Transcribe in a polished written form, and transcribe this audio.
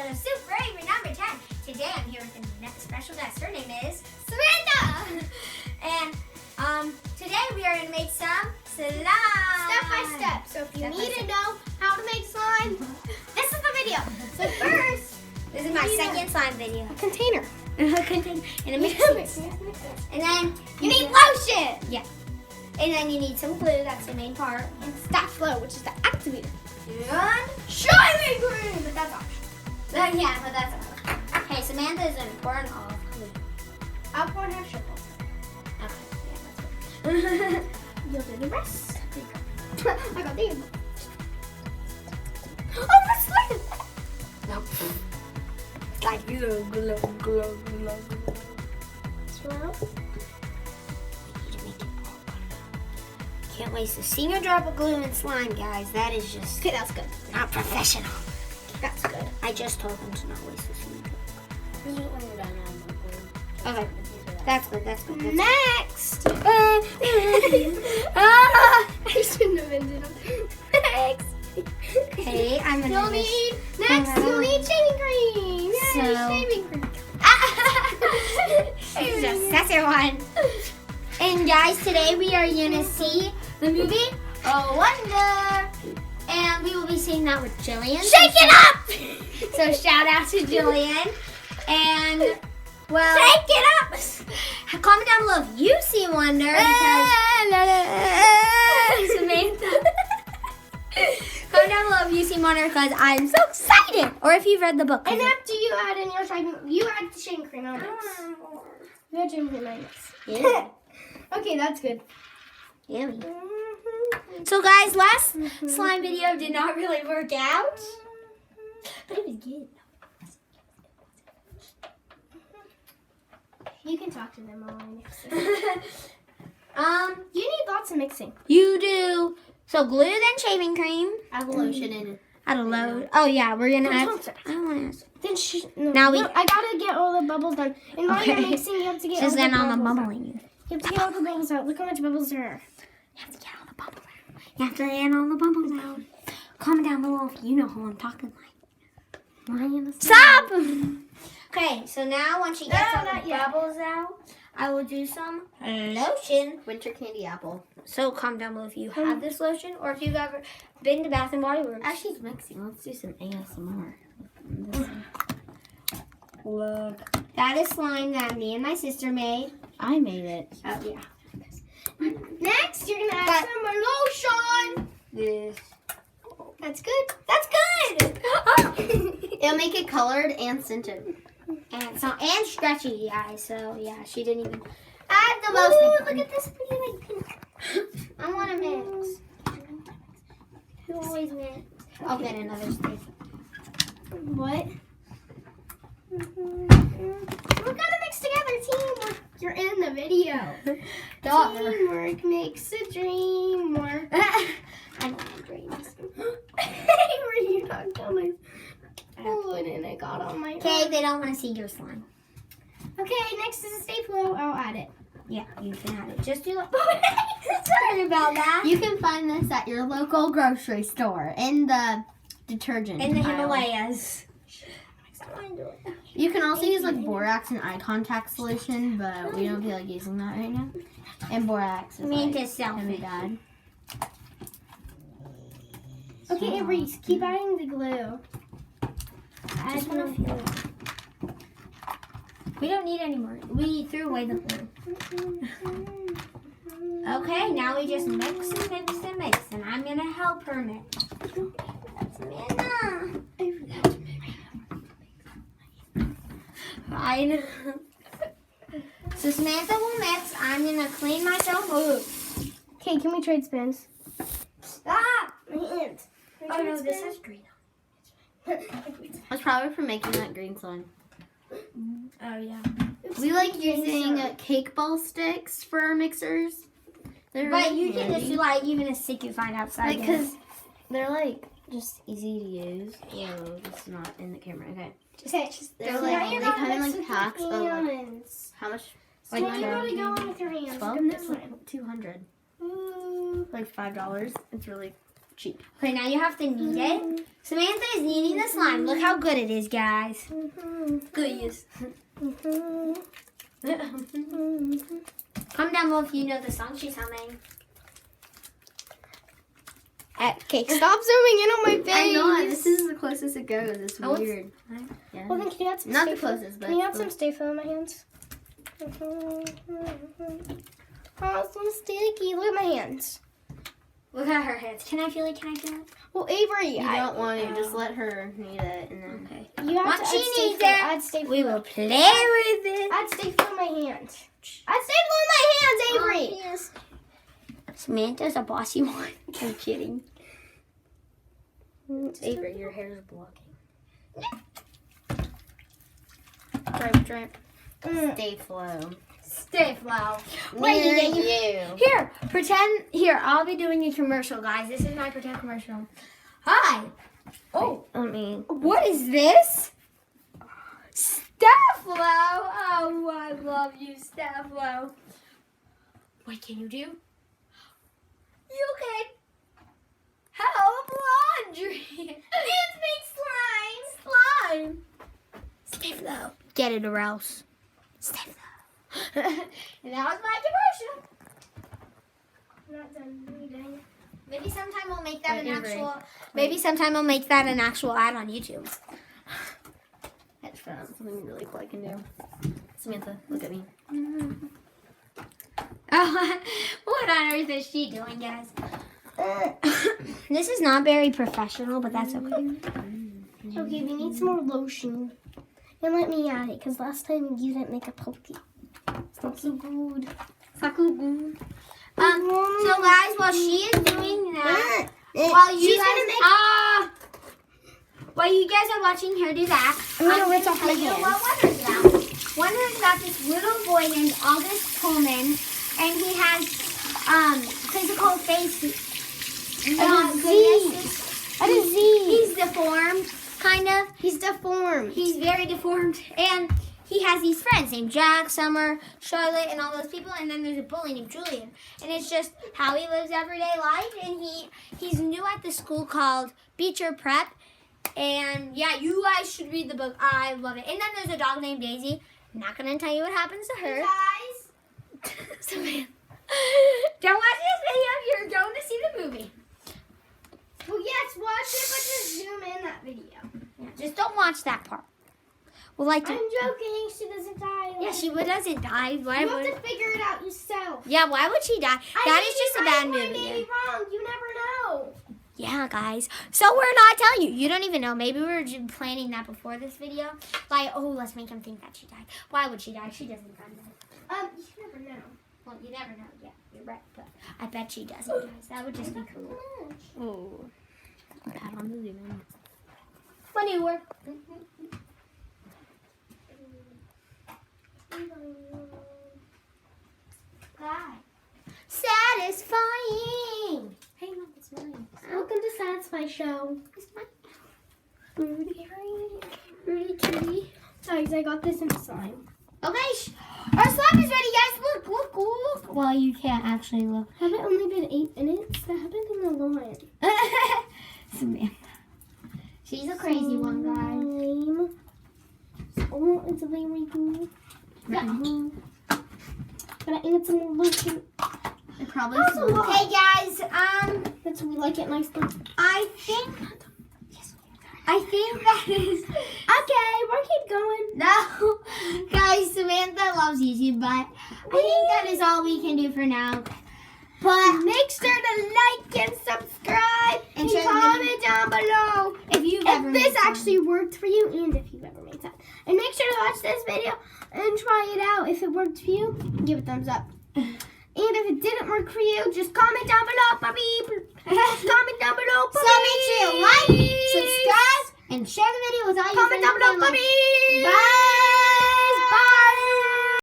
episode of Super Avery number 10. Today I'm here with a special guest. Her name is Samantha. And today we are going to make some slime. Step by step. So if you need to know how to make slime, this is the video. So first, this is my second slime video. A container. And a mixer. And then You need lotion. Yeah. And then you need some glue. That's the main part. And stop flow, which is the activator. And shaving cream. But that's optional. Yeah, but that's optional. Okay, Samantha is going to pour it all. I'll pour half sugar. Okay, yeah, that's good. You'll do the rest. I got these. Oh, that's slime. No. It's like glow, glow, glow, glow. Slow. Can't waste a single drop of glue and slime, guys. That is just Okay, that's good. not professional. That's good. I just told them to not waste a single drop. This is when you're done on the glue. Okay, that's good. That's good. That's Next. I shouldn't have ended up. Next. Okay, I'm gonna. You'll need shaving cream. Yay, So- shaving cream. This is a second one. And guys, today we are gonna see the movie A Wonder, and we will be seeing that with Jillian. Shake it up. So shout out to Jillian. And well, Shake it up. comment down below if you've seen Wonder because Samantha. Comment down below if you've seen Wonder because I'm so excited. Or if you've read the book. And after you add in your shaving, you add the shaving cream on this. You add shaving cream on this. Yeah. Okay, that's good. Yummy. So guys, last slime video did not really work out, but it was good. You can talk to them while I mix it. You need lots of mixing. You do. So glue, then shaving cream. Add the lotion in it. Add a load. Oh yeah, we're gonna add. Don't touch. I don't want to. Then Now we- I gotta get all the bubbles done. And while you're Okay. mixing, you have to get all She's the getting all bubbles the out. bubbling. You have to get all the bubbles out. Look how much bubbles there are. You have to get all the bubbles out. You have to get all the bubbles out. Comment down below if you know who I'm talking like. Stop! Okay, so now once she gets No, all not the yet. bubbles out, I will do some lotion. Winter candy apple. So comment down below if you have this lotion or if you've ever been to Bath and Body Works. Actually, it's mixing. Let's do some ASMR. Look. That is slime that me and my sister made. I made it. Oh, yeah. Next, you're gonna add some more lotion. This. That's good. That's good. It'll make it colored and scented. And stretchy, guys. So, yeah, she didn't even Add the most most. thing. Look at this pretty like pink. I want to mix. Who always mix? I'll get another stick. What? We're gonna mix together. Teamwork. You're in the video. Teamwork makes a dream work. I want dreams. Were you not gonna? Oh, and then I got on my. Okay, they don't want to see your slime. Okay, next is a stapler. I'll add it. Yeah, you can have it. Just do like. Sorry about that. You can find this at your local grocery store in the detergent In the aisle. Himalayas. You can also use like borax and eye contact solution, but we don't feel like using that right now. And borax is Me like just can be selfish. bad. Okay, Reese, keep adding the glue. I just want to feel it. We don't need any more. We threw away the glue. Okay, now we just mix and mix and mix, and I'm gonna help her mix. Samantha. Fine. So Samantha will mix. I'm gonna clean myself up. Okay, can we trade spins? Stop! My hands. Oh no, this is green. That's probably for making that green slime. Oh yeah. We like using cake ball sticks for our mixers. They're But really you can just handy. do like even a stick you find outside. Like, cause they're like just easy to use. Oh, it's not in the camera. Okay. Okay, They're so like- now you're they gonna come in, mix like, with packs your of, like, hands. How much? So like now you're 12. really going with your hands. 12? Come It's this way. like 200. Ooh. Like $5. It's really cheap. Okay, now you have to knead it. Samantha is kneading the slime. Look how good it is, guys. Good use. Comment down below if you know the song she's humming. Okay, stop zooming in on my face. I know, this is the closest it goes. It's Oh, it's- weird. Yeah. Well, then can you add some Not stay the closest, but Can you add it's some stay foam in my hands? Oh, it's so sticky. Look at my hands. Look at her hands. Can I feel it? Can I feel it? Well, Avery, You don't want to. Just let her knead it, and then. Okay. You have Once to she add stay needs foam. it, Add stay We foam. will play with it. Add stay foam in my hands. Add stay foam in my hands, Avery. Yes. Samantha's a bossy one. I'm kidding. Avery, your hair is blocking. Drip. Stay flow. Stay flow. Near Wait, you. Here, pretend. Here, I'll be doing a commercial, guys. This is my pretend commercial. Hi. Oh, what is this? Staflo. Oh, I love you, Staflo. What can you do? You can help laundry. It makes slime. Staflo. Get it or else. Staflo. And that was my commercial. Not done reading. Maybe sometime we'll make that Wait, an Avery. actual. Maybe sometime we'll make that an actual ad on YouTube. That's fun. Something really cool I can do. Samantha, look at me. Oh, what on earth is she doing, guys? This is not very professional, but that's okay. Okay, we need some more lotion. And let me add it, because last time you didn't make a pokey. It's not so good. It's not so good. So guys, while she is doing that, while you guys are watching her do that, I'm gonna I'm rinse gonna off my tell you hands. what Wonder's about. Wonder's about this little boy named August Pullman, and he has physical face. That is Z. He's deformed, kind of. He's deformed. He's very deformed, and he has these friends named Jack, Summer, Charlotte, and all those people. And then there's a bully named Julian, and it's just how he lives everyday life. And he's new at the school called Beecher Prep. And yeah, you guys should read the book. I love it. And then there's a dog named Daisy. I'm not gonna tell you what happens to her. Guys. Samantha, don't watch this video. You're going to see the movie. Well, yes, watch it, but just zoom in that video. Yeah, just don't watch that part. Well, like, I'm joking. She doesn't die. yeah, she doesn't die. Why You have would? to figure it out yourself. Yeah, why would she die? That is just a bad movie. movie. Maybe wrong. You never know. Yeah, guys. So we're not telling you. You don't even know. Maybe we were just planning that before this video. Like, oh, let's make him think that she died. Why would she die? She doesn't die. You never know. Well, you never know. Yeah, you're right. But I bet she doesn't, guys. That would just be cool. Oh. Pat on the zoom. Funny work. Satisfying. Hey, look, it's mine. Welcome to Satisfy Show. It's mine. Rudy kitty. Guys, I got this in slime. Okay, our slime is ready, guys. Look. Well, you can't actually look. Have it only been 8 minutes? That happened in a lot. Samantha. She's a crazy one, guys. Slime. Oh, it's very good. But I add some more lotion. It probably That's a smells. lot. Hey, guys. That's we like it nicely. I think that is. Okay, we'll keep going. No, guys, Samantha loves YouTube, but I think that is all we can do for now. But Make sure to like and subscribe and share the comment down below if you've ever if made this slime. actually worked for you and if you've ever made that. And make sure to watch this video and try it out. If it worked for you, give it a thumbs up. And if it didn't work for you, just comment down below, puppy. Comment down below, puppy. So make sure you like, subscribe, and share the video with all your Comment friends down and below, family. puppy. Bye.